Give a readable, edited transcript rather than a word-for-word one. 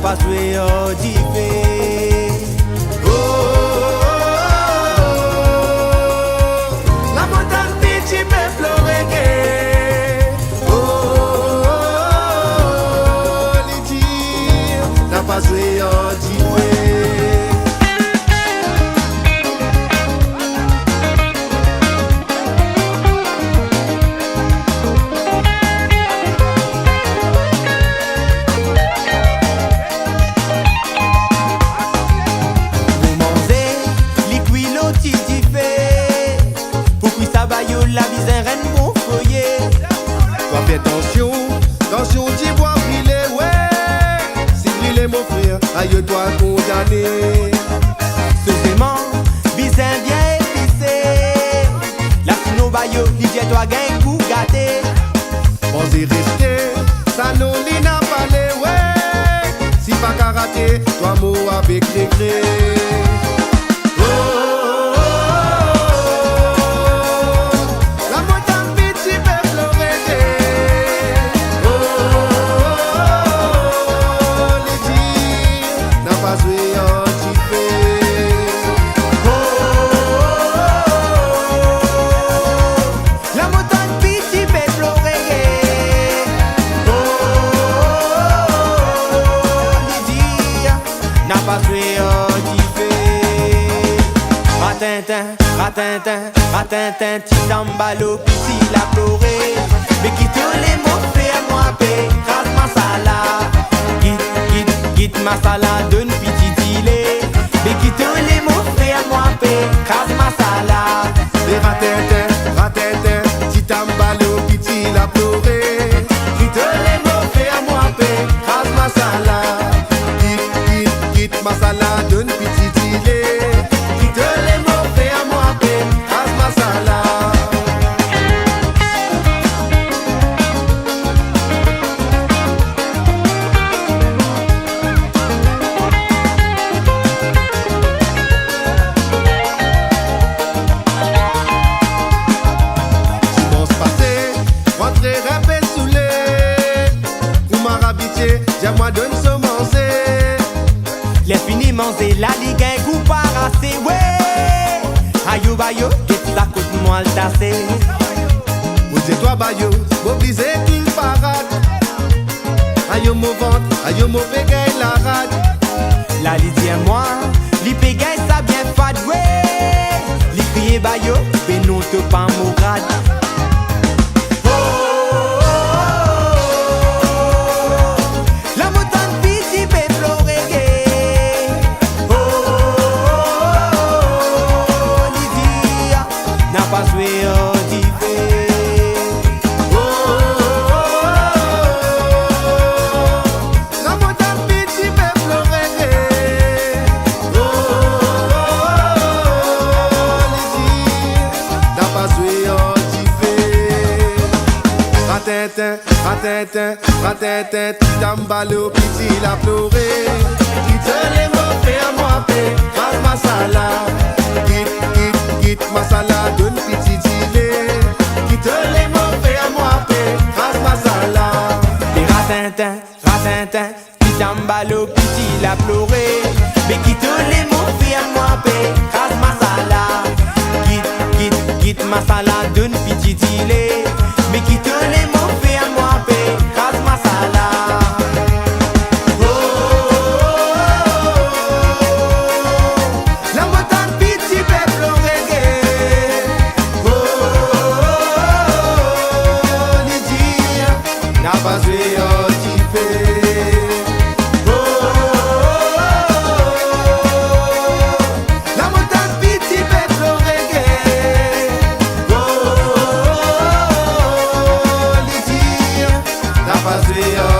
pas joué au divé. Oh, la montagne petit peut pleurer. Oh, les dire, n'a pas joué au divé. La vie est reine mon foyer. Toi fais attention, attention t'y vois briller, ouais. Si briller mon frère, aïe toi condamné. Ce aimant, bizarre bien épicé. La fino bayo, l'idée toi gagne pour gâter. On s'est resté, ça nous l'y n'a pas les, ouais. Si pas karaté, toi mot avec les clés. Ratintin, ratintin, petit tambalo, petit la pleuré. Mais quitte les mots, fais à moi paix, rase ma salade. Quitte ma salade, donne petit gilet. Mais quitte les mots, fais à moi paix, rase ma salade. Et ratintin, ratintin, petit tambalo, petit la pleuré. Quitte les mots, fais à moi paix, rase ma salade. Quitte ma salade, donne petit gilet. Moi donne semencer. L'infiniment c'est la ligue un coup parassé. Ouais. Ayo bayo, qu'est-ce ça coûte moi le tasser. Vous êtes toi bayo, m'obligez qu'il parade. Ayo mon ventre, ayo mon pégaye la rade. La litière moi, li pégaye ça bien fade. Ouais. Li crier bayo, mais non te pas mon grade. Ratintin, ratintin, petit tambalo, petit la pleuré. Quitte les mots, fais à moi paix, rase ma salade. Quitte ma salade, donne petit gilet. Quitte les mots, fais à moi paix, rase ma salade. Et ratintin, ratintin, petit tambalo, petit la pleuré. Mais quitte les mots, fais à moi paix, rase ma salade. Quitte ma salade, donne petit gilet. Mais quitte les mots, fais à moi paix, rase ma salade. La montagne petit peuple reggae. Les dire, n'a pas joué au tifé. La montagne petit peuple reggae. Les dire, n'a pas joué au